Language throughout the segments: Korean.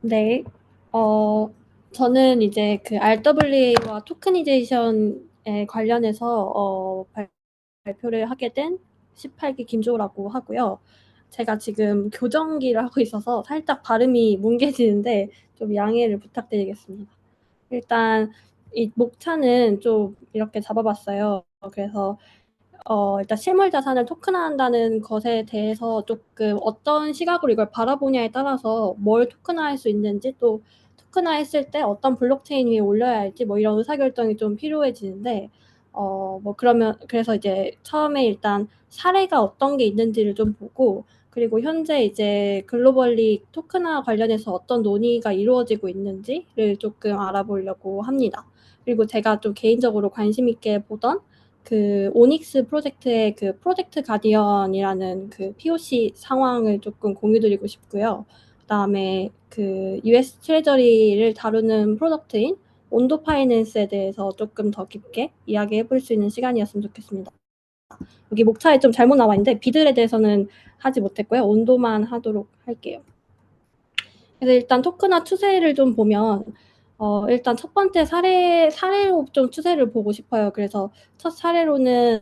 네. 어 저는 이제 그 RWA와 토크니제이션에 관련해서 발표를 하게 된 18기 김조라고 하고요. 제가 지금 교정기를 하고 있어서 살짝 발음이 뭉개지는데 좀 양해를 부탁드리겠습니다. 일단 이 목차는 좀 이렇게 잡아 봤어요. 그래서 일단 실물 자산을 토큰화한다는 것에 대해서 조금 어떤 시각으로 이걸 바라보냐에 따라서 뭘 토큰화할 수 있는지, 또 토큰화했을 때 어떤 블록체인 위에 올려야 할지 뭐 이런 의사결정이 좀 필요해지는데, 그래서 이제 처음에 일단 사례가 어떤 게 있는지를 좀 보고, 그리고 현재 이제 글로벌리 토큰화 관련해서 어떤 논의가 이루어지고 있는지를 조금 알아보려고 합니다. 그리고 제가 좀 개인적으로 관심 있게 보던 그 오닉스 프로젝트의 그 프로젝트 가디언이라는 그 POC 상황을 조금 공유 드리고 싶고요. 그다음에 그 US 트레저리를 다루는 프로덕트인 온도 파이낸스에 대해서 조금 더 깊게 이야기해 볼 수 있는 시간이었으면 좋겠습니다. 여기 목차에 좀 잘못 나와 있는데 비들에 대해서는 하지 못했고요. 온도만 하도록 할게요. 그래서 일단 토크나 추세를 좀 보면 일단 첫 번째 사례로 좀 추세를 보고 싶어요. 그래서 첫 사례로는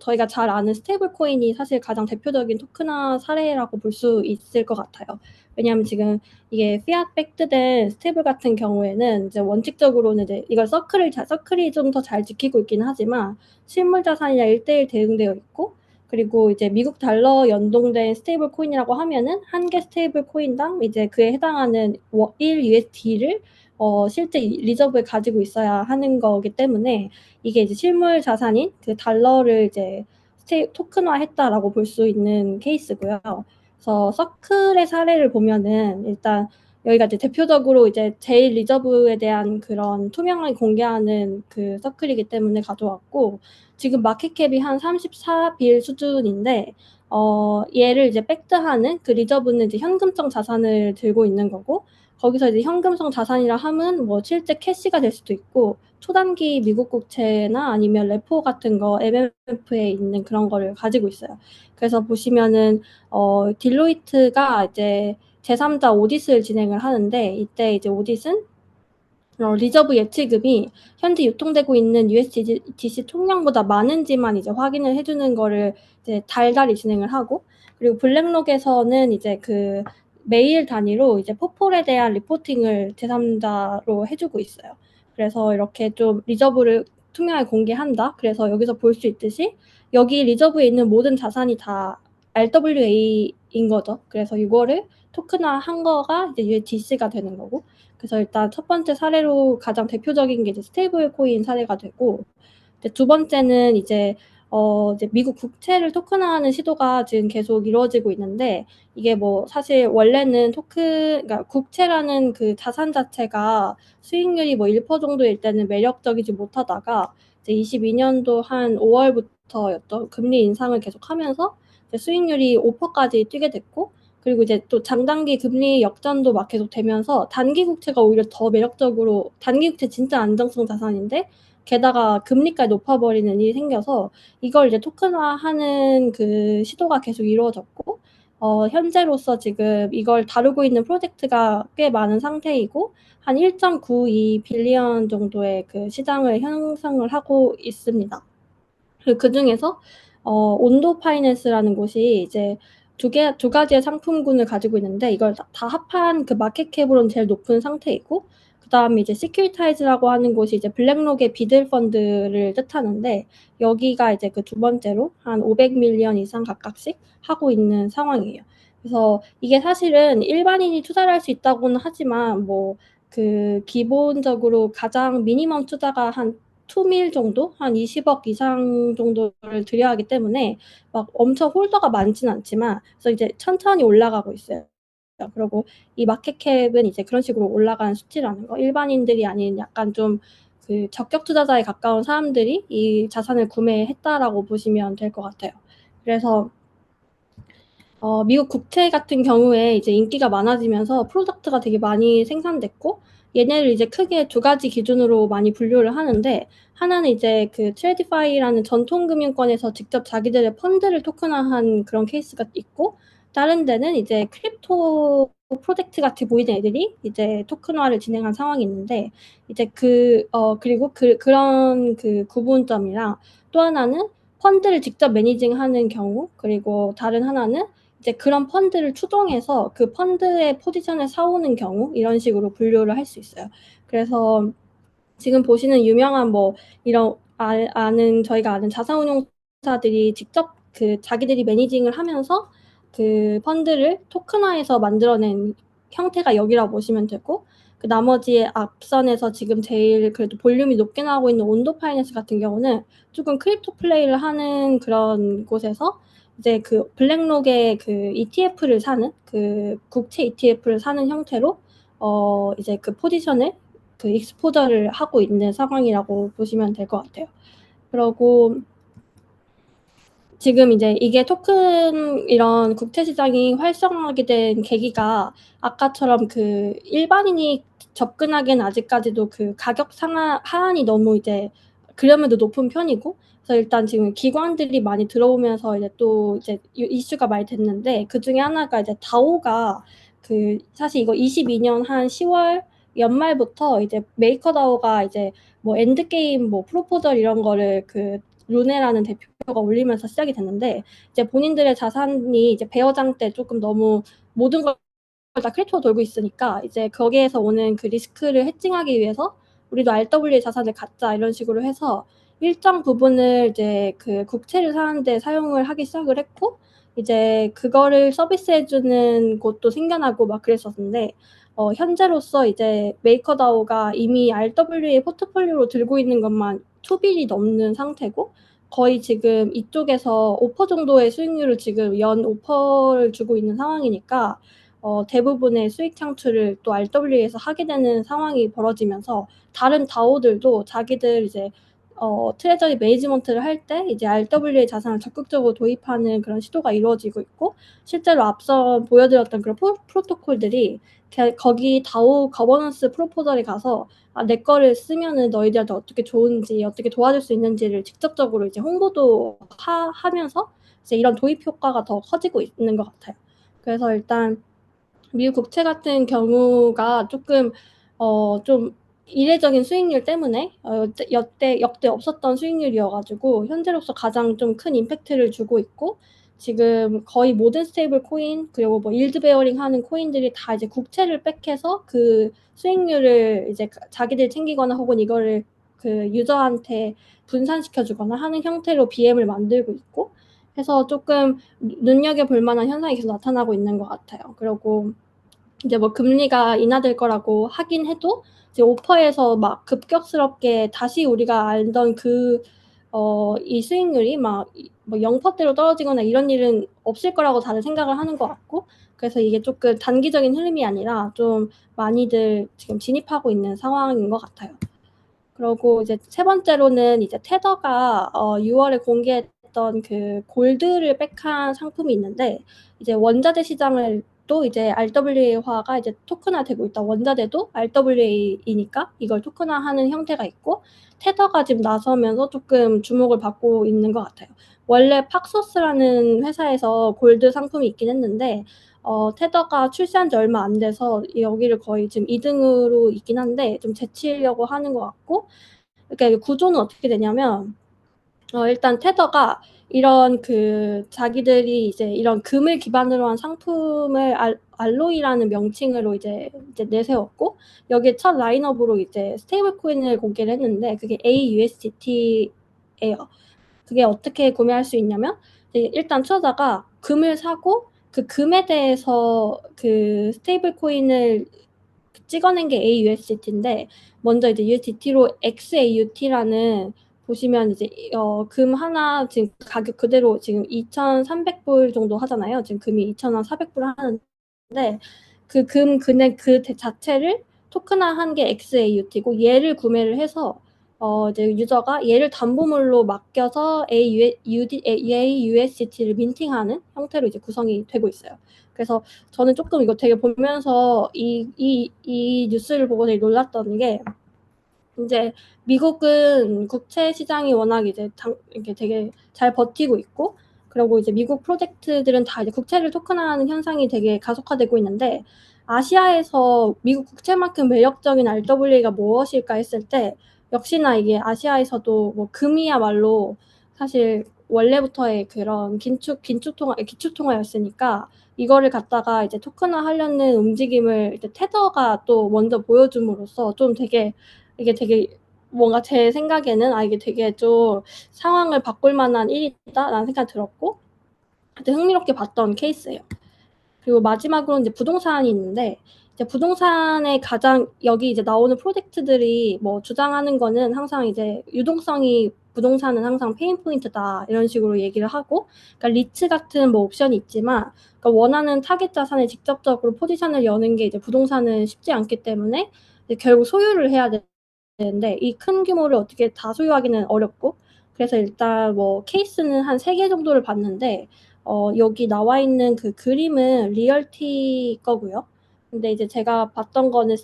저희가 잘 아는 스테이블 코인이 사실 가장 대표적인 토크나 사례라고 볼 수 있을 것 같아요. 왜냐하면 지금 이게 피앗 백드된 스테이블 같은 경우에는 이제 원칙적으로는 이제 이걸 서클이 좀 더 잘 지키고 있긴 하지만 실물 자산이랑 1대1 대응되어 있고, 그리고 이제 미국 달러 연동된 스테이블 코인이라고 하면은 한 개 스테이블 코인당 이제 그에 해당하는 1 USD를 실제 리저브에 가지고 있어야 하는 거기 때문에 이게 이제 실물 자산인 그 달러를 이제 토큰화했다라고 볼 수 있는 케이스고요. 그래서 서클의 사례를 보면은 일단 여기가 이제 대표적으로 이제 제일 리저브에 대한 그런 투명하게 공개하는 그 서클이기 때문에 가져왔고, 지금 마켓캡이 한 34빌 수준인데 얘를 이제 백드하는 그 리저브는 이제 현금성 자산을 들고 있는 거고, 거기서 이제 현금성 자산이라 함은 뭐 실제 캐시가 될 수도 있고 초단기 미국 국채나 아니면 레포 같은 거 MMF에 있는 그런 거를 가지고 있어요. 그래서 보시면은 딜로이트가 이제 제3자 오디트를 진행을 하는데, 이때 이제 오디트는 리저브 예치금이 현재 유통되고 있는 USDC 총량보다 많은지만 이제 확인을 해주는 거를 이제 달달이 진행을 하고, 그리고 블랙록에서는 이제 그 매일 단위로 이제 포폴에 대한 리포팅을 제3자로 해주고 있어요. 그래서 이렇게 좀 리저브를 투명하게 공개한다. 그래서 여기서 볼 수 있듯이 여기 리저브에 있는 모든 자산이 다 RWA인 거죠. 그래서 이거를 토큰화한 거가 이제 USDC가 되는 거고, 그래서 일단 첫 번째 사례로 가장 대표적인 게 이제 스테이블 코인 사례가 되고, 이제 두 번째는 이제 미국 국채를 토큰화하는 시도가 지금 계속 이루어지고 있는데, 이게 뭐 사실 원래는 그러니까 국채라는 그 자산 자체가 수익률이 뭐 1% 정도일 때는 매력적이지 못하다가 이제 22년도 한 5월부터였죠. 금리 인상을 계속하면서 이제 수익률이 5%까지 뛰게 됐고, 그리고 이제 또 장단기 금리 역전도 막 계속 되면서 단기 국채가 오히려 더 매력적으로, 단기 국채 진짜 안정성 자산인데 게다가 금리까지 높아버리는 일이 생겨서 이걸 이제 토큰화하는 그 시도가 계속 이루어졌고, 현재로서 지금 이걸 다루고 있는 프로젝트가 꽤 많은 상태이고 한 1.92 빌리언 정도의 그 시장을 형성을 하고 있습니다. 그 중에서 온도 파이낸스라는 곳이 이제 두 가지의 상품군을 가지고 있는데, 이걸 다 합한 그 마켓캡으로는 제일 높은 상태이고, 그다음에 이제 시큐리타이즈라고 하는 곳이 이제 블랙록의 비들 펀드를 뜻하는데, 여기가 이제 그 두 번째로 한 500 밀리언 이상 각각씩 하고 있는 상황이에요. 그래서 이게 사실은 일반인이 투자를 할 수 있다고는 하지만 뭐 그 기본적으로 가장 미니멈 투자가 한 2밀 정도? 한 20억 이상 정도를 들여야 하기 때문에 막 엄청 홀더가 많진 않지만, 그래서 이제 천천히 올라가고 있어요. 그리고 이 마켓캡은 이제 그런 식으로 올라가는 수치라는 거. 일반인들이 아닌 약간 좀 그 적격 투자자에 가까운 사람들이 이 자산을 구매했다라고 보시면 될 것 같아요. 그래서 미국 국채 같은 경우에 이제 인기가 많아지면서 프로덕트가 되게 많이 생산됐고, 얘네를 이제 크게 두 가지 기준으로 많이 분류를 하는데, 하나는 이제 그 트레디파이라는 전통 금융권에서 직접 자기들의 펀드를 토큰화한 그런 케이스가 있고, 다른 데는 이제 크립토 프로젝트 같이 보이는 애들이 이제 토큰화를 진행한 상황이 있는데 이제 그리고 그런 그 구분점이랑 또 하나는 펀드를 직접 매니징하는 경우 그리고 다른 하나는 이제 그런 펀드를 추종해서 그 펀드의 포지션을 사오는 경우 이런 식으로 분류를 할 수 있어요. 그래서 지금 보시는 유명한 뭐 이런 저희가 아는 자산운용사들이 직접 그 자기들이 매니징을 하면서 그 펀드를 토큰화해서 만들어낸 형태가 여기라고 보시면 되고 그 나머지 앞선에서 지금 제일 그래도 볼륨이 높게 나오고 있는 온도 파이낸스 같은 경우는 조금 크립토 플레이를 하는 그런 곳에서 이제 그 블랙록의 그 ETF를 사는 그 국채 ETF를 사는 형태로 이제 그 포지션을 그 익스포저를 하고 있는 상황이라고 보시면 될 것 같아요. 그러고 지금 이제 이게 토큰 이런 국채 시장이 활성화하게 된 계기가 아까처럼 그 일반인이 접근하기엔 아직까지도 그 가격 하한이 너무 이제 그럼에도 높은 편이고 그래서 일단 지금 기관들이 많이 들어오면서 이제 또 이제 이슈가 많이 됐는데 그중에 하나가 이제 다오가 그 사실 이거 2022년 한 10월 연말부터 이제 메이커다오가 이제 뭐 엔드게임 뭐 프로포절 이런 거를 그 루네라는 대표가 올리면서 시작이 됐는데 이제 본인들의 자산이 이제 베어장 때 조금 너무 모든 걸 다 크립토로 돌고 있으니까 이제 거기에서 오는 그 리스크를 해칭하기 위해서 우리도 RWA 자산을 갖자 이런 식으로 해서 일정 부분을 이제 그 국채를 사는데 사용을 하기 시작을 했고 이제 그거를 서비스해주는 곳도 생겨나고 막 그랬었는데 현재로서 이제 메이커다오가 이미 RWA 포트폴리오로 들고 있는 것만 2빌이 넘는 상태고 거의 지금 이쪽에서 5% 정도의 수익률을 지금 연 5%를 주고 있는 상황이니까 대부분의 수익 창출을 또 RWA에서 하게 되는 상황이 벌어지면서 다른 다오들도 자기들 이제 트레저리 매니지먼트를 할 때 이제 RWA 자산을 적극적으로 도입하는 그런 시도가 이루어지고 있고 실제로 앞서 보여드렸던 그런 프로토콜들이 거기 다오 거버넌스 프로포절에 가서 내 거를 쓰면은 너희들한테 어떻게 좋은지 어떻게 도와줄 수 있는지를 직접적으로 이제 홍보도 하면서 이제 이런 도입 효과가 더 커지고 있는 것 같아요. 그래서 일단 미국 국채 같은 경우가 조금 좀 이례적인 수익률 때문에 역대 없었던 수익률이어가지고 현재로서 가장 좀 큰 임팩트를 주고 있고 지금 거의 모든 스테이블 코인 그리고 뭐 일드 베어링 하는 코인들이 다 이제 국채를 백해서 그 수익률을 이제 자기들 챙기거나 혹은 이거를 그 유저한테 분산시켜주거나 하는 형태로 BM을 만들고 있고 해서 조금 눈여겨볼 만한 현상이 계속 나타나고 있는 것 같아요. 그리고 이제 뭐 금리가 인하될 거라고 하긴 해도 이제 5%에서 막 급격스럽게 다시 우리가 알던 이 수익률이 막 뭐 0%대로 떨어지거나 이런 일은 없을 거라고 다들 생각을 하는 것 같고 그래서 이게 조금 단기적인 흐름이 아니라 좀 많이들 지금 진입하고 있는 상황인 것 같아요. 그리고 이제 세 번째로는 이제 테더가 6월에 공개했던 그 골드를 백한 상품이 있는데 이제 원자재 시장을 또 이제 RWA화가 이제 토큰화되고 있다. 원자재도 RWA이니까 이걸 토큰화하는 형태가 있고 테더가 지금 나서면서 조금 주목을 받고 있는 것 같아요. 원래 팍소스라는 회사에서 골드 상품이 있긴 했는데 테더가 출시한 지 얼마 안 돼서 여기를 거의 지금 2등으로 있긴 한데 좀 제치려고 하는 것 같고 그러니까 구조는 어떻게 되냐면 일단 테더가 이런 그 자기들이 이제 이런 금을 기반으로 한 상품을 알로이라는 명칭으로 이제 내세웠고 여기에 첫 라인업으로 이제 스테이블 코인을 공개를 했는데 그게 AUSDT예요. 그게 어떻게 구매할 수 있냐면 일단 투자자가 금을 사고 그 금에 대해서 그 스테이블 코인을 찍어낸 게 AUSDT인데 먼저 이제 USDT로 XAUT라는 보시면 이제 금 하나 지금 가격 그대로 지금 2,300불 정도 하잖아요. 지금 금이 2,400불 하는데 그 금 금액 그 자체를 토큰화한 게 XAUT고 얘를 구매를 해서 이제 유저가 얘를 담보물로 맡겨서 AUSDT를 민팅하는 형태로 이제 구성이 되고 있어요. 그래서 저는 조금 이거 되게 보면서 이 뉴스를 보고 되게 놀랐던 게 이제 미국은 국채 시장이 워낙 이제 이렇게 되게 잘 버티고 있고 그리고 이제 미국 프로젝트들은 다 이제 국채를 토큰화하는 현상이 되게 가속화되고 있는데 아시아에서 미국 국채만큼 매력적인 RWA가 무엇일까 했을 때 역시나 이게 아시아에서도 뭐 금이야말로 사실 원래부터의 그런 기축통화였으니까 이거를 갖다가 이제 토큰화하려는 움직임을 이제 테더가 또 먼저 보여줌으로써 좀 되게 이게 되게 뭔가 제 생각에는 이게 되게 좀 '상황을 바꿀 만한 일이다.'라는 생각이 들었고 되게 흥미롭게 봤던 케이스예요. 그리고 마지막으로 이제 부동산이 있는데 이제 부동산의 가장 여기 이제 나오는 프로젝트들이 뭐 주장하는 거는 항상 이제 "유동성이 부동산은 항상 페인 포인트다." 이런 식으로 얘기를 하고 그러니까 리츠 같은 뭐 옵션이 있지만 그러니까 원하는 타깃 자산에 직접적으로 포지션을 여는 게 이제 부동산은 쉽지 않기 때문에 이제 결국 소유를 해야 되는데 이 큰 규모를 어떻게 다 소유하기는 어렵고 그래서 일단 뭐 케이스는 한 3개 정도를 봤는데 여기 나와 있는 그 그림은 리얼티 거고요. 근데 이제 제가 봤던 거는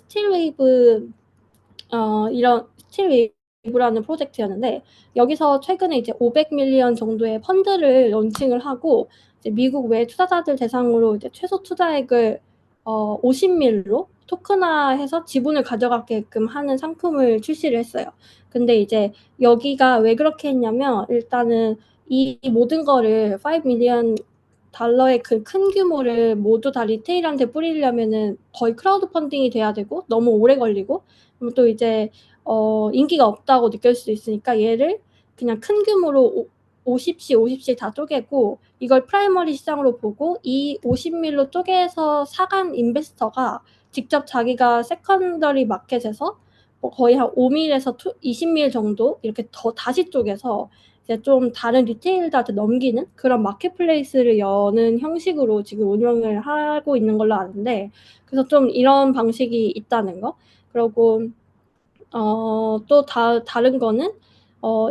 이런 스틸웨이브라는 프로젝트였는데 여기서 최근에 이제 500 밀리언 정도의 펀드를 런칭을 하고 이제 미국 외 투자자들 대상으로 이제 최소 투자액을 50 밀로 토큰화해서 지분을 가져가게끔 하는 상품을 출시를 했어요. 근데 이제 여기가 왜 그렇게 했냐면 일단은 이 모든 거를 5 밀리언 달러의 그 큰 규모를 모두 다 리테일한테 뿌리려면은 거의 크라우드 펀딩이 돼야 되고 너무 오래 걸리고 그리고 또 이제 인기가 없다고 느낄 수 있으니까 얘를 그냥 큰 규모로 50씩 다 쪼개고 이걸 프라이머리 시장으로 보고 이 50 밀로 쪼개서 사간 인베스터가 직접 자기가 세컨더리 마켓에서 거의 한 5 밀에서 20 밀 정도 이렇게 더 다시 쪼개서 이제 좀 다른 리테일러한테 넘기는 그런 마켓플레이스를 여는 형식으로 지금 운영을 하고 있는 걸로 아는데 그래서 좀 이런 방식이 있다는 거. 그러고 또 다른 거는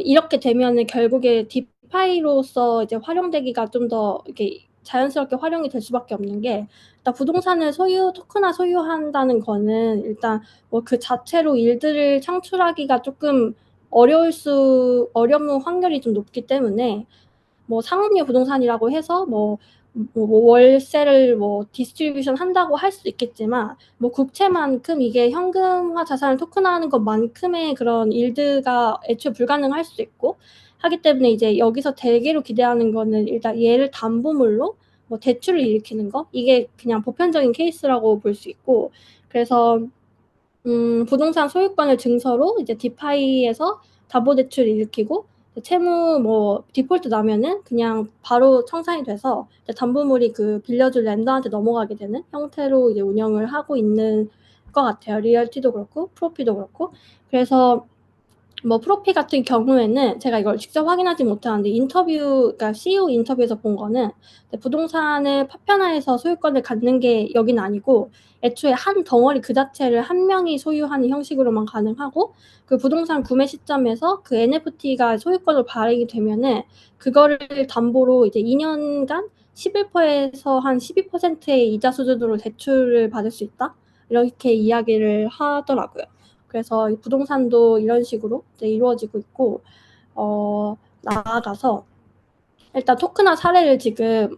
이렇게 되면은 결국에 디파이로서 이제 활용되기가 좀 더 이렇게 자연스럽게 활용이 될 수밖에 없는 게 일단 부동산을 토큰화 소유한다는 거는 일단 뭐 그 자체로 일들을 창출하기가 쪼끔 어려운 확률이 좀 높기 때문에 뭐 상업용 부동산이라고 해서 월세를 디스트리뷰션 한다고 할 수도 있겠지만 뭐 국채만큼 이게 현금화 자산을 토큰화하는 것만큼의 그런 일드가 애초에 불가능할 수도 있고 하기 때문에 이제 여기서 대개로 기대하는 거는 일단 얘를 담보물로 뭐 대출을 일으키는 거 이게 그냥 보편적인 케이스라고 볼 수 있고 그래서 부동산 소유권을 증서로 이제 디파이에서 담보대출을 일으키고 채무 디폴트 나면은 그냥 바로 청산이 돼서 이제 담보물이 그 빌려줄 랜더한테 넘어가게 되는 형태로 이제 운영을 하고 있는 것 같아요. 리얼티도 그렇고 프로피도 그렇고. 그래서 프로피 같은 경우에는 제가 이걸 직접 확인하지 못하는데 그러니까 CEO 인터뷰에서 본 거는 부동산을 파편화해서 소유권을 갖는 게 여기는 아니고 애초에 한 덩어리 그 자체를 한 명이 소유하는 형식으로만 가능하고 그 부동산 구매 시점에서 그 NFT가 소유권으로 발행이 되면은 그거를 담보로 이제 2 년간 11%에서 한 12%의 이자 수준으로 대출을 받을 수 있다. 이렇게 이야기를 하더라고요. 그래서 이 부동산도 이런 식으로 이제 이루어지고 있고 나아가서 일단 토큰화 사례를 지금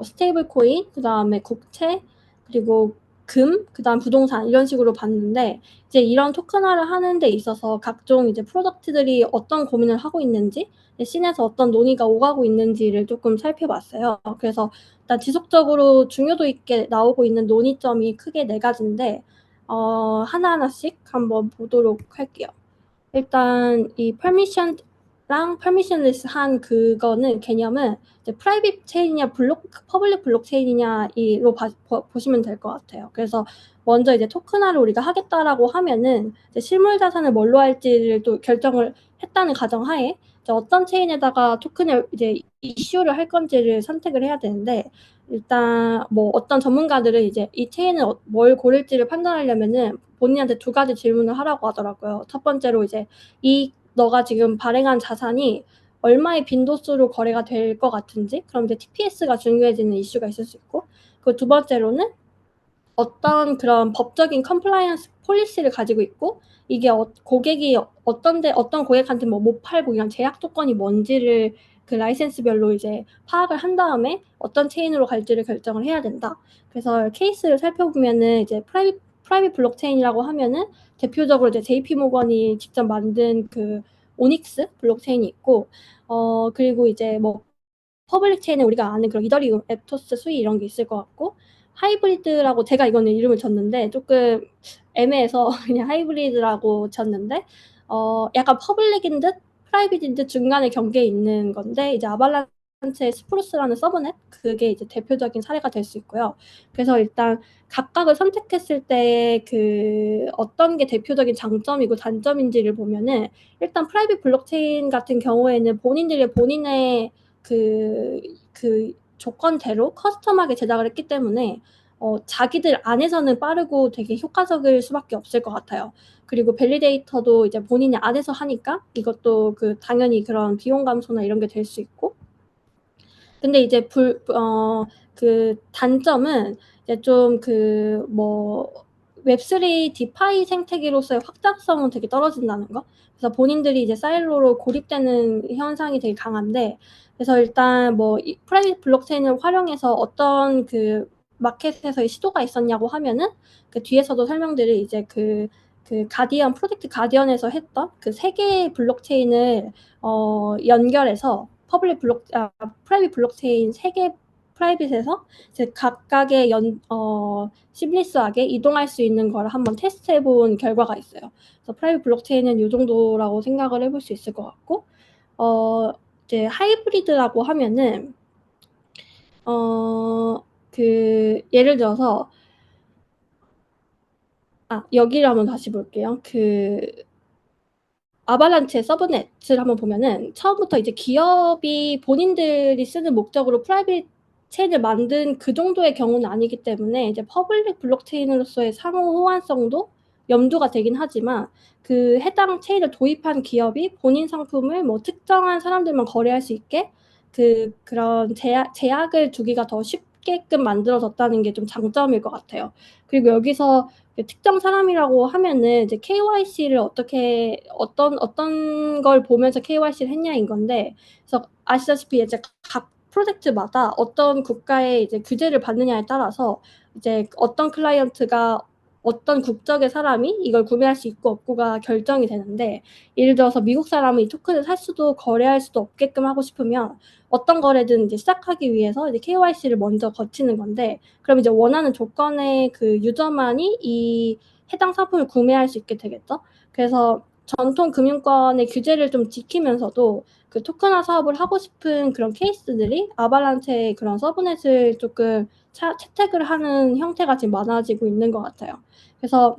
스테이블 코인 그다음에 국채 그리고 그다음 부동산 이런 식으로 봤는데 이제 이런 토큰화를 하는 데 있어서 각종 이제 프로덕트들이 어떤 고민을 하고 있는지 씬에서 어떤 논의가 오가고 있는지를 쪼끔 살펴봤어요. 그래서 일단 지속적으로 중요도 있게 나오고 있는 논의점이 크게 4 가지인데 하나하나씩 한번 보도록 할게요. 일단 이 permissioned랑 permissionless한 그거는 개념은 이제 프라이빗 체인이냐 퍼블릭 블록체인이냐로 보시면 될 것 같아요. 그래서 먼저 이제 토큰화를 우리가 하겠다라고 하면은 이제 실물 자산을 뭘로 할지를 또 결정을 했다는 가정하에 이제 어떤 체인에다가 토큰을 이제 이슈를 할 건지를 선택을 해야 되는데 일단 어떤 전문가들은 이제 이 체인을 뭘 고를지를 판단하려면은 본인한테 2 가지 질문을 하라고 하더라고요. 첫 번째로 이제 너가 지금 발행한 자산이 얼마의 빈도수로 거래가 될 것 같은지 그럼 이제 TPS가 중요해지는 이슈가 있을 수 있고 그리고 2 번째로는 어떤 그런 법적인 컴플라이언스 폴리시를 가지고 있고 이게 고객이 어떤 고객한테 못 팔고 이런 제약 조건이 뭔지를 그 라이센스별로 이제 파악을 한 다음에 어떤 체인으로 갈지를 결정을 해야 된다. 그래서 케이스를 살펴보면은 이제 프라이빗 블록체인이라고 하면은 대표적으로 이제 JP 모건이 직접 만든 그 오닉스 블록체인이 있고, 그리고 이제 뭐 퍼블릭 체인은 우리가 아는 그런 이더리움, 에토스, 스위 이런 게 있을 것 같고, 하이브리드라고 제가 이거는 이름을 줬는데 조금 애매해서 그냥 하이브리드라고 졌는데, 약간 퍼블릭인 듯 프라이빗인 듯 중간에 경계에 있는 건데, 이제 아발란체의 스프루스라는 서브넷, 그게 이제 대표적인 사례가 될 수 있고요. 그래서 일단 각각을 선택했을 때 그 어떤 게 대표적인 장점이고 단점인지를 보면은, 일단 프라이빗 블록체인 같은 경우에는 본인의 그 조건대로 커스텀하게 제작을 했기 때문에 자기들 안에서는 빠르고 되게 효과적일 수밖에 없을 것 같아요. 그리고 밸리데이터도 이제 본인이 안에서 하니까 이것도 그 당연히 그런 비용 감소나 이런 게 될 수 있고. 근데 이제 그 단점은 이제 좀 그 뭐 웹3 디파이 생태계로서의 확장성은 되게 떨어진다는 거. 그래서 본인들이 이제 사일로로 고립되는 현상이 되게 강한데, 그래서 일단 뭐 이 프라이빗 블록체인을 활용해서 어떤 그 마켓에서의 시도가 있었냐고 하면은, 그 뒤에서도 설명드릴 이제 그 가디언, 프로젝트 가디언에서 했던 그 세 개의 블록체인을 연결해서 프라이빗 블록체인 3개 프라이빗에서 이제 각각의 시밀리스하게 이동할 수 있는 걸 한번 테스트해 본 결과가 있어요. 그래서 프라이빗 블록체인은 요 정도라고 생각을 해볼 수 있을 것 같고, 이제 하이브리드라고 하면은 그 예를 들어서 여기를 한번 다시 볼게요. 그 아발란체 서브넷을 한번 보면은 처음부터 이제 기업이 본인들이 쓰는 목적으로 프라이빗 체인을 만든 그 정도의 경우는 아니기 때문에 이제 퍼블릭 블록체인으로서의 상호 호환성도 염두가 되긴 하지만, 그 해당 체인을 도입한 기업이 본인 상품을 뭐 특정한 사람들만 거래할 수 있게 그런 제약을 두기가 더 쉽게끔 만들어졌다는 게 좀 장점일 것 같아요. 그리고 여기서 특정 사람이라고 하면은 이제 KYC를 어떤 걸 보면서 KYC를 했냐인 건데, 그래서 아시다시피 이제 각 프로젝트마다 어떤 국가의 이제 규제를 받느냐에 따라서 이제 어떤 클라이언트가 어떤 국적의 사람이 이걸 구매할 수 있고 없고가 결정이 되는데, 예를 들어서 미국 사람은 이 토큰을 살 수도 거래할 수도 없게끔 하고 싶으면 어떤 거래든 이제 시작하기 위해서 이제 KYC를 먼저 거치는 건데, 그럼 이제 원하는 조건의 그 유저만이 이 해당 상품을 구매할 수 있게 되겠죠. 그래서 전통 금융권의 규제를 좀 지키면서도 그 토큰화 사업을 하고 싶은 그런 케이스들이 아발란체의 그런 서브넷을 조금 채택을 하는 형태가 지금 많아지고 있는 것 같아요. 그래서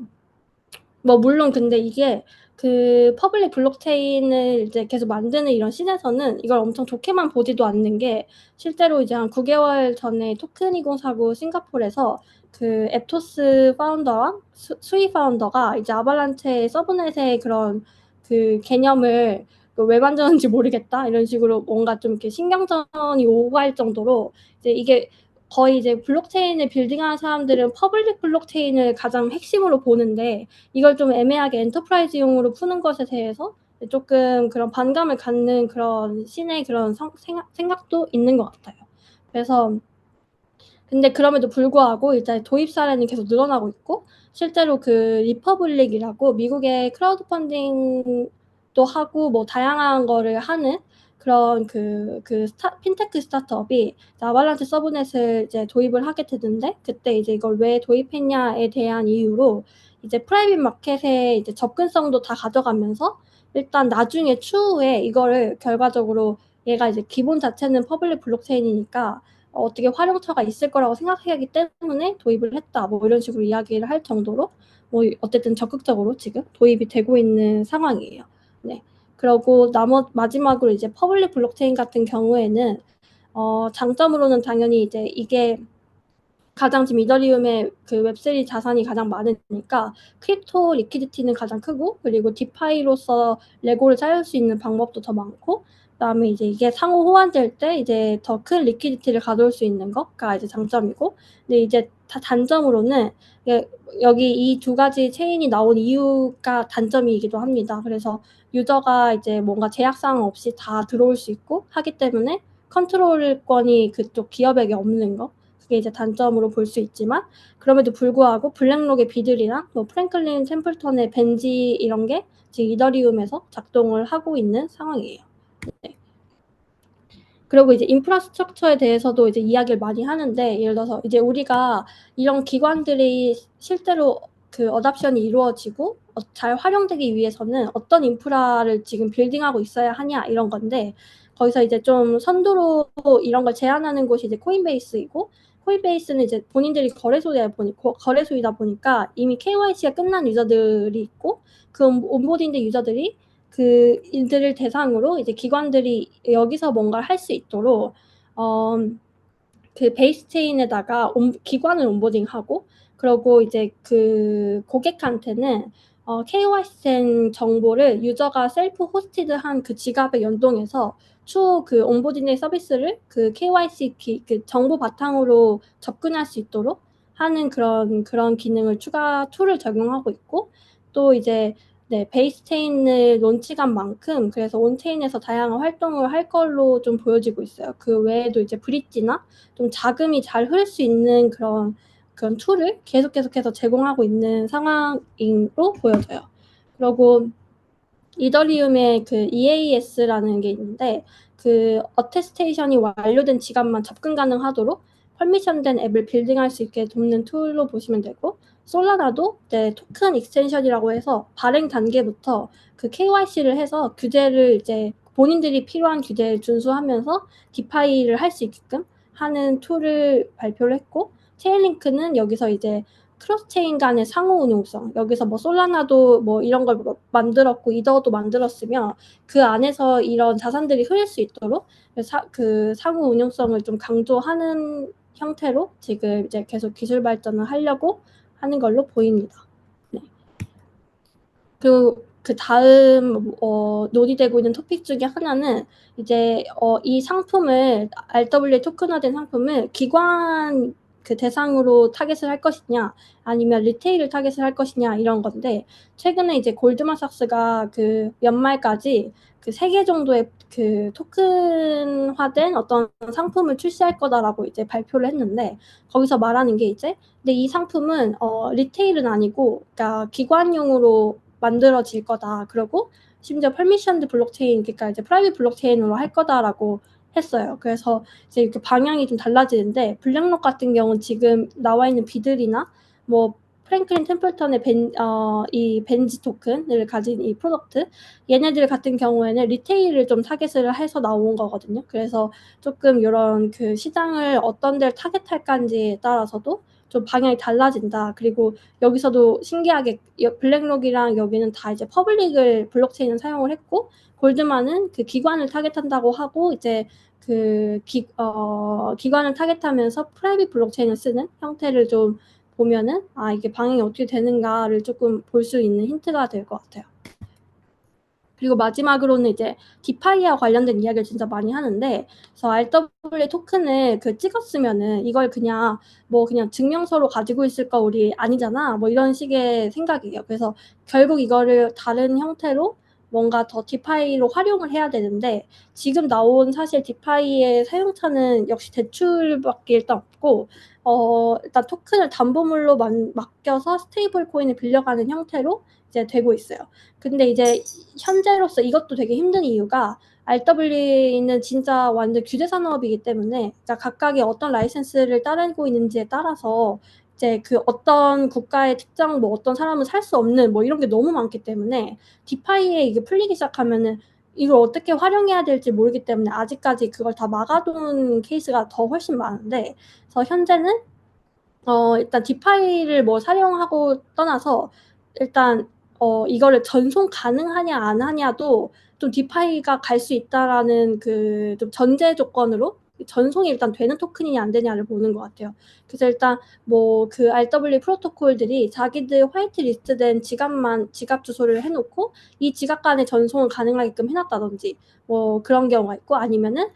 뭐 물론 근데 이게 그 퍼블릭 블록체인을 이제 계속 만드는 이런 씬에서는 이걸 엄청 좋게만 보지도 않는 게, 실제로 이제 한 9개월 전에 토큰2049 싱가포르에서 그 에토스 파운더랑 스위 파운더가 이제 아발란체 서브넷의 그런 그 개념을 왜 만드는지 모르겠다 이런 식으로 뭔가 좀 이렇게 신경전이 오갈 정도로, 이제 이게 거의 이제 블록체인을 빌딩하는 사람들은 퍼블릭 블록체인을 가장 핵심으로 보는데, 이걸 좀 애매하게 엔터프라이즈용으로 푸는 것에 대해서 조금 그런 반감을 갖는 그런 신의 그런 생각도 있는 것 같아요. 그래서 근데 그럼에도 불구하고 이제 도입 사례는 계속 늘어나고 있고, 실제로 그 리퍼블릭이라고 미국의 크라우드 펀딩도 하고 뭐 다양한 거를 하는 그런 핀테크 스타트업이 아발란체 서브넷을 이제 도입을 하게 되는데, 그때 이제 이걸 왜 도입했냐에 대한 이유로 이제 프라이빗 마켓의 이제 접근성도 다 가져가면서, 일단 나중에 추후에 이거를 결과적으로 얘가 이제 기본 자체는 퍼블릭 블록체인이니까 어떻게 활용처가 있을 거라고 생각하기 때문에 도입을 했다, 뭐 이런 식으로 이야기를 할 정도로 뭐 어쨌든 적극적으로 지금 도입이 되고 있는 상황이에요. 네. 그리고 마지막으로 이제 퍼블릭 블록체인 같은 경우에는 장점으로는 당연히 이제 이게 가장 지금 이더리움의 그 웹3 자산이 가장 많으니까 크립토 리퀴디티는 가장 크고, 그리고 디파이로서 레고를 쌓을 수 있는 방법도 더 많고, 그다음에 이제 이게 상호 호환될 때 이제 더 큰 리퀴디티를 가져올 수 있는 거가 이제 장점이고, 근데 이제 단점으로는 여기 이 두 가지 체인이 나온 이유가 단점이기도 합니다. 그래서 유저가 이제 뭔가 제약사항 없이 다 들어올 수 있고 하기 때문에 컨트롤권이 그쪽 기업에게 없는 거, 그게 이제 단점으로 볼 수 있지만, 그럼에도 불구하고 블랙록의 비들이랑 뭐 프랭클린 템플턴의 벤지 이런 게 지금 이더리움에서 작동을 하고 있는 상황이에요. 네. 그리고 이제 인프라스트럭처에 대해서도 이제 이야기를 많이 하는데, 예를 들어서 이제 우리가 이런 기관들이 실제로 그 어답션이 이루어지고 잘 활용되기 위해서는 어떤 인프라를 지금 빌딩하고 있어야 하냐 이런 건데, 거기서 이제 좀 선두로 이런 걸 제안하는 곳이 이제 코인베이스이고, 코인베이스는 이제 본인들이 거래소이다 보니까 이미 KYC가 끝난 유저들이 있고, 그 온보딩된 유저들이 그 이들을 대상으로 이제 기관들이 여기서 뭔가를 할 수 있도록 그 베이스 체인에다가 기관을 온보딩하고, 그리고 이제 그 고객한테는 KYC된 정보를 유저가 셀프 호스티드한 그 지갑에 연동해서 추후 그 온보딩의 서비스를 그 KYC 그 정보 바탕으로 접근할 수 있도록 하는 그런 기능을 추가 툴을 적용하고 있고, 또 이제 베이스 체인을 론칭한 만큼 그래서 온체인에서 다양한 활동을 할 걸로 좀 보여지고 있어요. 그 외에도 이제 브릿지나 좀 자금이 잘 흐를 수 있는 그런 툴을 계속해서 제공하고 있는 상황으로 보여져요. 그리고 이더리움의 그 EAS라는 게 있는데, 그 어테스테이션이 완료된 지갑만 접근 가능하도록 퍼미션된 앱을 빌딩할 수 있게 돕는 툴로 보시면 되고, 솔라나도 토큰 익스텐션이라고 해서 발행 단계부터 그 KYC를 해서 규제를 이제 본인들이 필요한 규제를 준수하면서 디파이를 할 수 있게끔 하는 툴을 발표를 했고, 체인링크는 여기서 이제 크로스체인 간의 상호 운용성, 여기서 뭐 솔라나도 뭐 이런 걸 만들었고 이더도 만들었으면 그 안에서 이런 자산들이 흐를 수 있도록 그 상호 운용성을 좀 강조하는 형태로 지금 이제 계속 기술 발전을 하려고 하는 걸로 보입니다. 네. 그리고 그 다음 논의되고 있는 토픽 중에 하나는 이제 이 상품을 RWA 토큰화된 상품을 기관 그 대상으로 타겟을 할 것이냐 아니면 리테일을 타겟을 할 것이냐 이런 건데, 최근에 이제 골드만삭스가 그 연말까지 그 3개 정도의 그 토큰화된 어떤 상품을 출시할 거다라고 이제 발표를 했는데, 거기서 말하는 게 이제 근데 이 상품은 리테일은 아니고 그러니까 기관용으로 만들어질 거다. 그리고 심지어 퍼미션드 블록체인, 그러니까 이제 프라이빗 블록체인으로 할 거다라고 했어요. 그래서 이제 이렇게 방향이 좀 달라지는데, 블랙록 같은 경우는 지금 나와 있는 비들이나 뭐 프랭클린 템플턴의 이 벤지 토큰을 가진 이 프로덕트, 얘네들 같은 경우에는 리테일을 좀 타겟을 해서 나온 거거든요. 그래서 조금 이런 그 시장을 어떤 데를 타겟할까지에 따라서도 좀 방향이 달라진다. 그리고 여기서도 신기하게 블랙록이랑 여기는 다 이제 퍼블릭을 블록체인을 사용을 했고, 골드만은 그 기관을 타겟한다고 하고 이제 그 기관을 타겟하면서 프라이빗 블록체인을 쓰는 형태를 좀 보면은 이게 방향이 어떻게 되는가를 조금 볼 수 있는 힌트가 될 것 같아요. 그리고 마지막으로는 이제 디파이와 관련된 이야기를 진짜 많이 하는데, 그래서 RWA 토큰을 그 찍었으면은 이걸 그냥 증명서로 가지고 있을 거 우리 아니잖아. 뭐 이런 식의 생각이에요. 그래서 결국 이거를 다른 형태로 뭔가 더 디파이로 활용을 해야 되는데, 지금 나온 사실 디파이의 사용처는 역시 대출밖에 일단 없고, 일단 토큰을 담보물로 맡겨서 스테이블 코인을 빌려가는 형태로 이제 되고 있어요. 근데 이제 현재로서 이것도 되게 힘든 이유가, RWA는 진짜 완전 규제 산업이기 때문에 각각의 어떤 라이센스를 따르고 있는지에 따라서 이제 그 어떤 국가의 특정 뭐 어떤 사람은 살 수 없는 뭐 이런 게 너무 많기 때문에, 디파이에 이게 풀리기 시작하면은 이걸 어떻게 활용해야 될지 모르기 때문에 아직까지 그걸 다 막아둔 케이스가 더 훨씬 많은데, 그래서 현재는 일단 디파이를 뭐 사용하고 떠나서 일단 이거를 전송 가능하냐 안 하냐도 좀 디파이가 갈 수 있다라는 그 좀 전제 조건으로 전송이 일단 되는 토큰이냐 안 되냐를 보는 것 같아요. 그래서 일단 뭐 그 RW 프로토콜들이 자기들 화이트 리스트된 지갑 주소를 해놓고 이 지갑 간의 전송을 가능하게끔 해놨다든지 뭐 그런 경우가 있고, 아니면은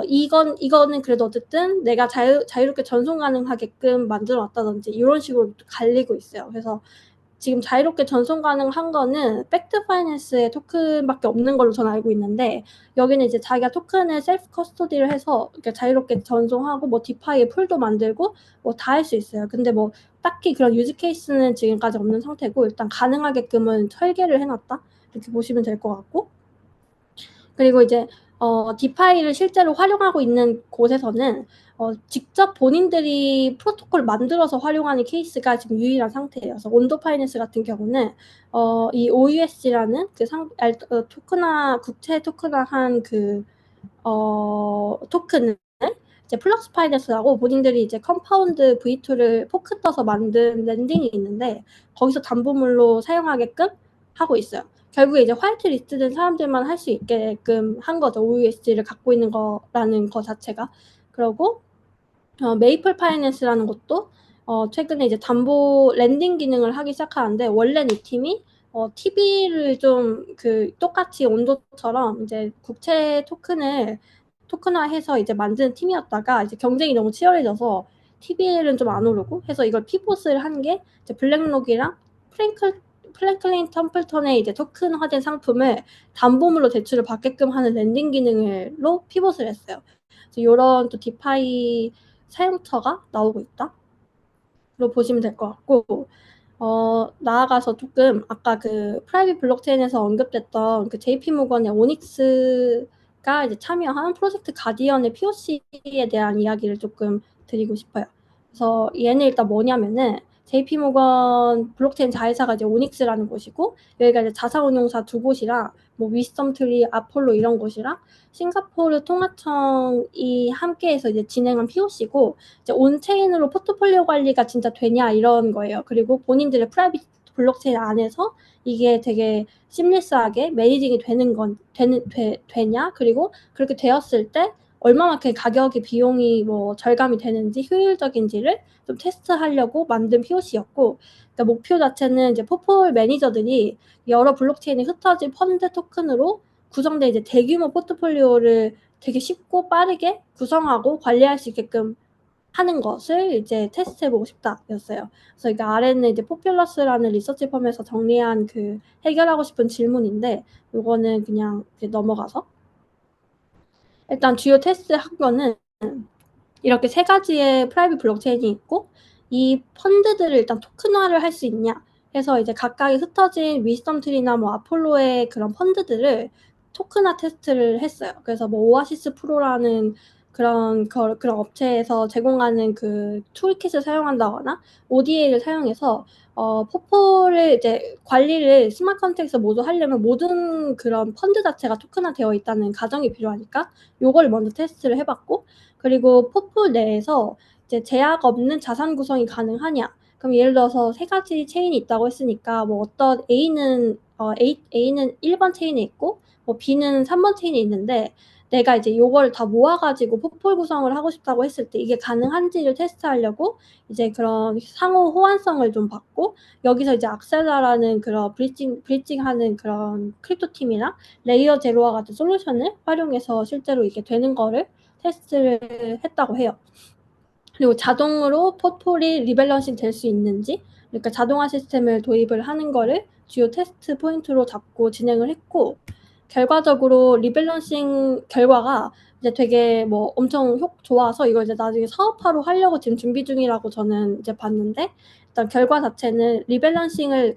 이거는 그래도 어쨌든 내가 자유롭게 전송 가능하게끔 만들어 놨다든지 이런 식으로 갈리고 있어요. 그래서 지금 자유롭게 전송 가능한 거는 팩트 파이낸스의 토큰밖에 없는 걸로 저는 알고 있는데, 여기는 이제 자기가 토큰을 셀프 커스터디를 해서 이렇게 자유롭게 전송하고 뭐 디파이에 풀도 만들고 뭐 다 할 수 있어요. 근데 뭐 딱히 그런 유즈 케이스는 지금까지 없는 상태고, 일단 가능하게끔은 설계를 해놨다 이렇게 보시면 될 것 같고, 그리고 이제 디파이를 실제로 활용하고 있는 곳에서는 직접 본인들이 프로토콜 만들어서 활용하는 케이스가 지금 유일한 상태예요. 그래서 온도 파이낸스 같은 경우는 이 OUS라는 그 토큰화 국채 토큰화한 그 토큰을 이제 플럭스 파이낸스라고 본인들이 이제 컴파운드 V2를 포크 떠서 만든 랜딩이 있는데, 거기서 담보물로 사용하게끔 하고 있어요. 결국에 이제 화이트 리스트된 사람들만 할 수 있게끔 한 거죠. OUS를 갖고 있는 거라는 거 자체가. 그리고 메이플 파이낸스라는 것도 최근에 이제 담보 랜딩 기능을 하기 시작하는데, 원래는 이 팀이 TB를 좀 똑같이 온도처럼 이제 국채 토큰을 토큰화해서 이제 만드는 팀이었다가, 이제 경쟁이 너무 치열해져서 TBL은 좀 안 오르고 해서 이걸 피봇을 한 게 이제 블랙록이랑 프랭클린 텀플턴의 이제 토큰화된 상품을 담보물로 대출을 받게끔 하는 랜딩 기능으로 피봇을 했어요. 그래서 이런 또 디파이 사용처가 나오고 있다로 보시면 될 것 같고, 나아가서 조금 아까 그 프라이빗 블록체인에서 언급됐던 그 JP 모건의 오닉스가 이제 참여한 프로젝트 가디언의 POC에 대한 이야기를 조금 드리고 싶어요. 그래서 얘는 일단 뭐냐면은, JP 모건 블록체인 자회사가 이제 오닉스라는 곳이고, 여기가 이제 자사운용사 두 곳이랑 뭐 위스덤 트리, 아폴로 이런 곳이랑 싱가포르 통화청이 함께해서 이제 진행한 POC고, 이제 온체인으로 포트폴리오 관리가 진짜 되냐 이런 거예요. 그리고 본인들의 프라이빗 블록체인 안에서 이게 되게 심리스하게 매니징이 되냐, 그리고 그렇게 되었을 때 얼마만큼 가격이 비용이 뭐 절감이 되는지 효율적인지를 좀 테스트하려고 만든 POC였고, 그러니까 목표 자체는 이제 포폴 매니저들이 여러 블록체인에 흩어진 펀드 토큰으로 구성된 이제 대규모 포트폴리오를 되게 쉽고 빠르게 구성하고 관리할 수 있게끔 하는 것을 이제 테스트해보고 싶다였어요. 그래서 이게 아래는 이제 포퓰러스라는 리서치 펌에서 정리한 그 해결하고 싶은 질문인데, 이거는 그냥 넘어가서, 일단 주요 테스트 한 거는 이렇게 세 가지의 프라이빗 블록체인이 있고, 이 펀드들을 일단 토큰화를 할 수 있냐 해서 이제 각각의 흩어진 위스덤 트리나 뭐 아폴로의 그런 펀드들을 토큰화 테스트를 했어요. 그래서 뭐 오아시스 프로라는 그런 업체에서 제공하는 그 툴킷을 사용한다거나 ODA를 사용해서 포폴을 이제 관리를 스마트 컨텍스트 모두 하려면 모든 그런 펀드 자체가 토큰화 되어 있다는 가정이 필요하니까 요걸 먼저 테스트를 해봤고, 그리고 포폴 내에서 이제 제약 없는 자산 구성이 가능하냐. 그럼 예를 들어서 세 가지 체인이 있다고 했으니까 뭐 어떤 A는 1번 체인에 있고 뭐 B는 3번 체인에 있는데, 내가 이제 요거를 다 모아가지고 포폴 구성을 하고 싶다고 했을 때 이게 가능한지를 테스트하려고 이제 그런 상호 호환성을 좀 받고, 여기서 이제 악셀라라는 그런 브리징하는 그런 크립토 팀이랑 레이어 제로와 같은 솔루션을 활용해서 실제로 이게 되는 거를 테스트를 했다고 해요. 그리고 자동으로 포폴이 리밸런싱 될 수 있는지, 그러니까 자동화 시스템을 도입을 하는 거를 주요 테스트 포인트로 잡고 진행을 했고, 결과적으로 리밸런싱 결과가 이제 되게 뭐 엄청 좋아서 이걸 이제 나중에 사업화로 하려고 지금 준비 중이라고 저는 이제 봤는데, 일단 결과 자체는 리밸런싱을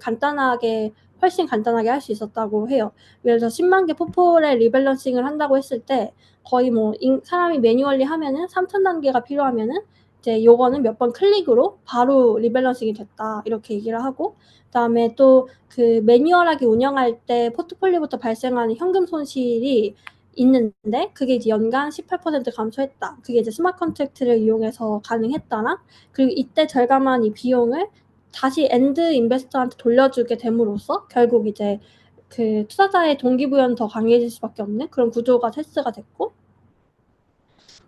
훨씬 간단하게 할 수 있었다고 해요. 예를 들어서 10만 개 포폴의 리밸런싱을 한다고 했을 때 거의 뭐 사람이 매뉴얼리 하면은 3,000단계가 필요하면은 이제 요거는 몇 번 클릭으로 바로 리밸런싱이 됐다 이렇게 얘기를 하고, 그다음에 또 그 매뉴얼하게 운영할 때 포트폴리오부터 발생하는 현금 손실이 있는데 그게 이제 연간 18% 감소했다. 그게 이제 스마트 컨트랙트를 이용해서 가능했다나, 그리고 이때 절감한 이 비용을 다시 엔드 인베스터한테 돌려주게 됨으로써 결국 이제 그 투자자의 동기부여는 더 강해질 수밖에 없는 그런 구조가 테스트가 됐고,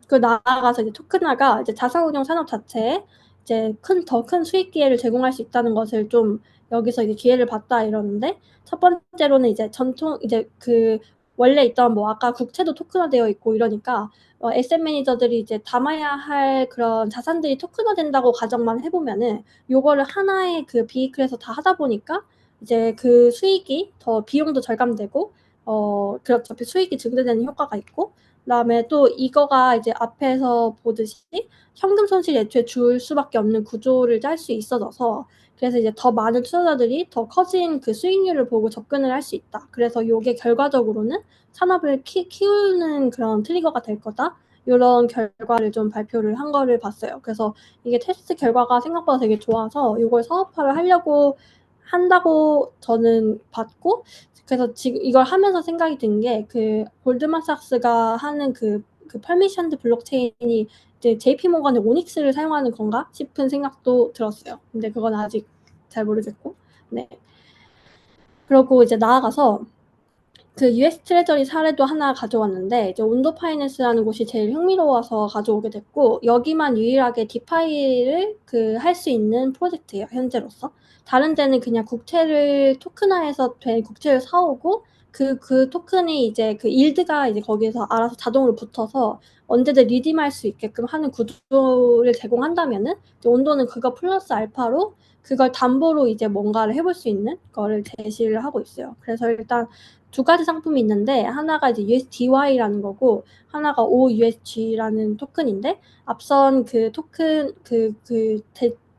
그 나아가서 이제 토큰화가 이제 자산운용 산업 자체에 이제 더 큰 수익 기회를 제공할 수 있다는 것을 좀 여기서 이제 기회를 봤다 이러는데, 첫 번째로는 이제 전통 이제 그 원래 있던 뭐 아까 국채도 토큰화되어 있고 이러니까 에셋 매니저들이 이제 담아야 할 그런 자산들이 토큰화된다고 가정만 해 보면은 요거를 하나의 그 비이클에서 다 하다 보니까 이제 그 수익이 더 비용도 절감되고 그렇죠. 그 수익이 증대되는 효과가 있고, 그다음에 또 이거가 이제 앞에서 보듯이 현금 손실이 애초에 줄 수밖에 없는 구조를 짤 수 있어져서, 그래서 이제 더 많은 투자자들이 더 커진 그 수익률을 보고 접근을 할 수 있다. 그래서 요게 결과적으로는 산업을 키우는 그런 트리거가 될 거다. 요런 결과를 좀 발표를 한 거를 봤어요. 그래서 이게 테스트 결과가 생각보다 되게 좋아서 요걸 사업화를 하려고 한다고 저는 봤고, 그래서 지금 이걸 하면서 생각이 든 게 그 골드만삭스가 하는 그 퍼미션드 블록체인이 이제 JP 모건의 오닉스를 사용하는 건가 싶은 생각도 들었어요. 근데 그건 아직 잘 모르겠고. 네. 그러고 이제 나아가서 그 US 트레저리 사례도 하나 가져왔는데, 이제 온도 파이낸스라는 곳이 제일 흥미로워서 가져오게 됐고, 여기만 유일하게 디파이를 할 수 있는 프로젝트예요, 현재로서. 다른 데는 그냥 국채를 토큰화해서 된 국채를 사오고 그 토큰이 이제 그 일드가 이제 거기에서 알아서 자동으로 붙어서 언제든 리디임할 수 있게끔 하는 구조를 제공한다면은, 이제 온도는 그거 플러스 알파로 그걸 담보로 이제 뭔가를 해볼 수 있는 거를 제시를 하고 있어요. 그래서 일단 두 가지 상품이 있는데, 하나가 이제 USDY라는 거고 하나가 OUSG라는 토큰인데, 앞선 그 토큰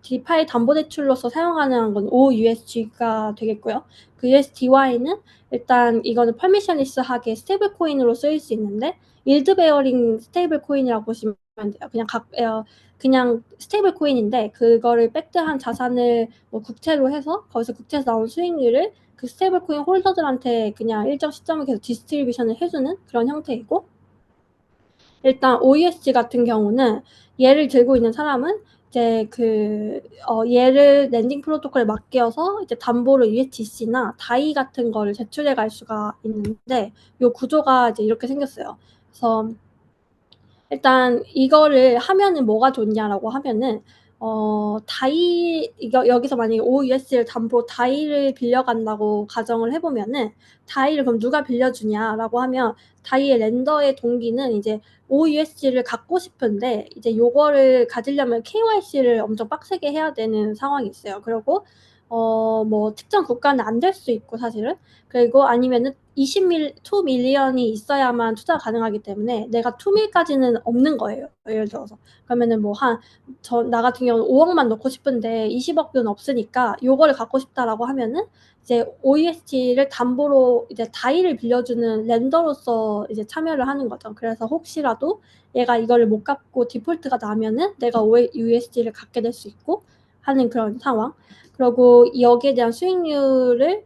디파이 담보대출로서 사용 가능한 건 OUSG가 되겠고요. 그 USDY는 일단 이거는 퍼미션리스하게 스테이블 코인으로 쓰일 수 있는데, 일드 베어링 스테이블 코인이라고 보시면 돼요. 그냥 스테이블 코인인데, 그거를 백드한 자산을 뭐 국채로 해서 거기서 국채에서 나온 수익률을 그 스테이블 코인 홀더들한테 그냥 일정 시점을 계속 디스트리뷰션을 해주는 그런 형태이고, 일단 OESG 같은 경우는 얘를 들고 있는 사람은 이제 얘를 랜딩 프로토콜에 맡겨서 이제 담보로 USDC나 다이 같은 거를 제출해 갈 수가 있는데, 요 구조가 이제 이렇게 생겼어요. 그래서 일단 이거를 하면은 뭐가 좋냐라고 하면은 여기서 만약에 OUS를 담보 다이를 빌려간다고 가정을 해보면은, 다이를 그럼 누가 빌려주냐라고 하면 다이의 렌더의 동기는 이제 OUS를 갖고 싶은데, 이제 요거를 가지려면 KYC를 엄청 빡세게 해야 되는 상황이 있어요. 그리고 뭐 특정 국가는 안 될 수 있고 사실은. 그리고 아니면은 2밀리언이 있어야만 투자가 가능하기 때문에 내가 2밀까지는 없는 거예요. 예를 들어서. 그러면은 뭐 나 같은 경우는 5억만 넣고 싶은데 20억은 없으니까 요거를 갖고 싶다라고 하면은 이제 OUSG를 담보로 이제 다이를 빌려주는 렌더로서 이제 참여를 하는 거죠. 그래서 혹시라도 얘가 이거를 못 갚고 디폴트가 나면은 내가 OUSG를 갖게 될 수 있고 하는 그런 상황. 그리고 여기에 대한 수익률을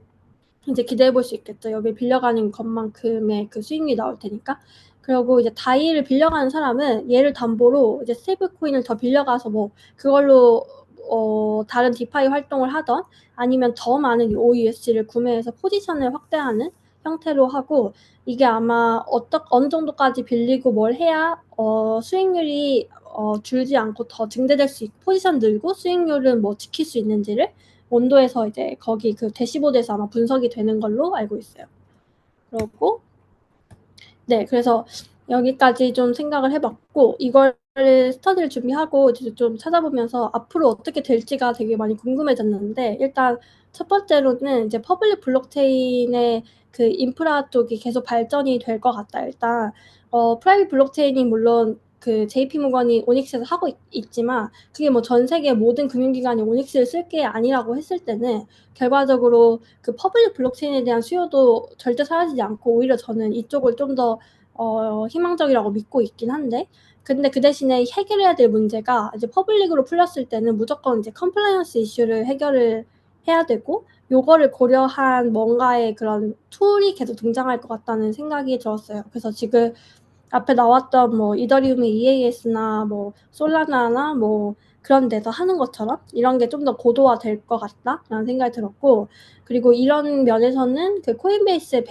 이제 기대해 볼 수 있겠죠. 여기 빌려가는 것만큼의 그 수익률이 나올 테니까. 그리고 이제 다이를 빌려가는 사람은 얘를 담보로 이제 스테이블 코인을 더 빌려가서 뭐 그걸로 다른 디파이 활동을 하던, 아니면 더 많은 OUSG를 구매해서 포지션을 확대하는 형태로 하고, 이게 아마 어느 정도까지 빌리고 뭘 해야 수익률이 줄지 않고 더 증대될 수 있고 포지션 늘고 수익률은 뭐 지킬 수 있는지를 온도에서 이제 거기 그 대시보드에서 아마 분석이 되는 걸로 알고 있어요. 그렇고, 네, 그래서 여기까지 좀 생각을 해봤고, 이걸 스터디를 준비하고 이제 좀 찾아보면서 앞으로 어떻게 될지가 되게 많이 궁금해졌는데, 일단 첫 번째로는 이제 퍼블릭 블록체인의 그 인프라 쪽이 계속 발전이 될 것 같다. 일단 프라이빗 블록체인이 물론 그 JP 모건이 오닉스에서 하고 있지만, 그게 뭐 전 세계 모든 금융기관이 오닉스를 쓸 게 아니라고 했을 때는 결과적으로 그 퍼블릭 블록체인에 대한 수요도 절대 사라지지 않고, 오히려 저는 이쪽을 좀 더 희망적이라고 믿고 있긴 한데, 근데 그 대신에 해결해야 될 문제가 이제 퍼블릭으로 풀렸을 때는 무조건 이제 컴플라이언스 이슈를 해결을 해야 되고, 요거를 고려한 뭔가의 그런 툴이 계속 등장할 것 같다는 생각이 들었어요. 그래서 지금 앞에 나왔던 뭐 이더리움의 EAS나 뭐 솔라나나 뭐 그런 데서 하는 것처럼 이런 게 좀 더 고도화될 것 같다라는 생각이 들었고, 그리고 이런 면에서는 그 코인베이스의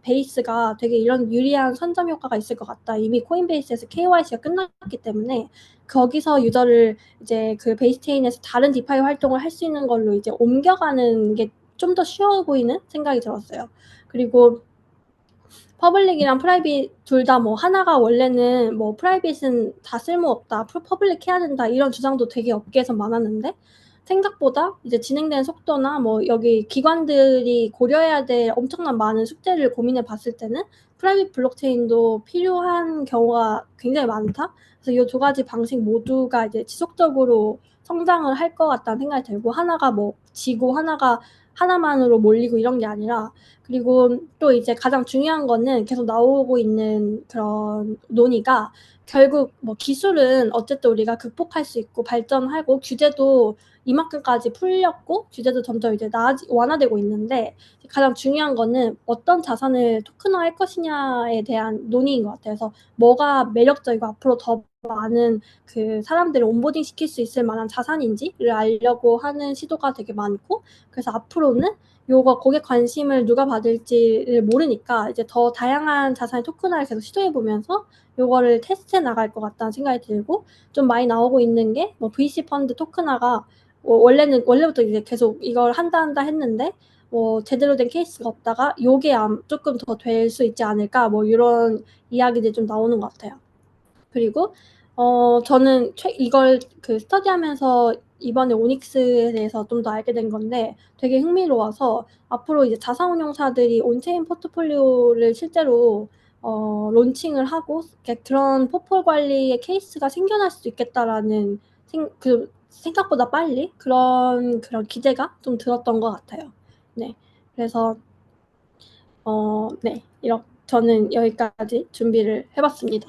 베이스가 되게 이런 유리한 선점 효과가 있을 것 같다. 이미 코인베이스에서 KYC가 끝났기 때문에 거기서 유저를 이제 그 베이스체인에서 다른 디파이 활동을 할 수 있는 걸로 이제 옮겨가는 게 좀 더 쉬워 보이는 생각이 들었어요. 그리고 퍼블릭이랑 프라이빗 둘 다 뭐 하나가 원래는 뭐 "프라이빗은 다 쓸모없다. 퍼블릭 해야 된다." 이런 주장도 되게 업계에서 많았는데 생각보다 이제 진행되는 속도나 뭐 여기 기관들이 고려해야 될 엄청난 많은 숙제를 고민해 봤을 때는 '프라이빗 블록체인도 필요한 경우가 굉장히 많다.' 그래서 요 두 가지 방식 모두가 이제 지속적으로 성장을 할 것 같다는 생각이 들고 하나가 뭐 지고 하나만으로 몰리고 이런 게 아니라 그리고 또 이제 가장 중요한 거는 계속 나오고 있는 그런 논의가 결국 뭐 기술은 어쨌든 우리가 극복할 수 있고 발전하고 규제도 이만큼까지 풀렸고 규제도 점점 이제 완화되고 있는데 가장 중요한 거는 어떤 자산을 토큰화할 것이냐에 대한 논의인 것 같아요. 그래서 뭐가 매력적이고 앞으로 더 많은 그 사람들을 온보딩 시킬 수 있을 만한 자산인지를 알려고 하는 시도가 되게 많고 그래서 앞으로는 요거 고객 관심을 누가 받을지를 모르니까 이제 더 다양한 자산의 토큰화를 계속 시도해 보면서 요거를 테스트해 나갈 것 같다는 생각이 들고 좀 많이 나오고 있는 게 뭐 VC 펀드 토큰화가 원래부터 이제 계속 이걸 한다 했는데 뭐 제대로 된 케이스가 없다가 요게 쪼끔 더 될 수 있지 않을까 뭐 요런 이야기들이 좀 나오는 것 같아요. 그리고 저는 이걸 그 스터디하면서 이번에 오닉스에 대해서 좀 더 알게 된 건데 되게 흥미로워서 앞으로 이제 자산운용사들이 온체인 포트폴리오를 실제로 론칭을 하고 그런 포폴 관리의 케이스가 생겨날 수도 있겠다라는 생각보다 빨리 그런 기대가 좀 들었던 것 같아요. 네. 그래서 네. 저는 여기까지 준비를 해 봤습니다.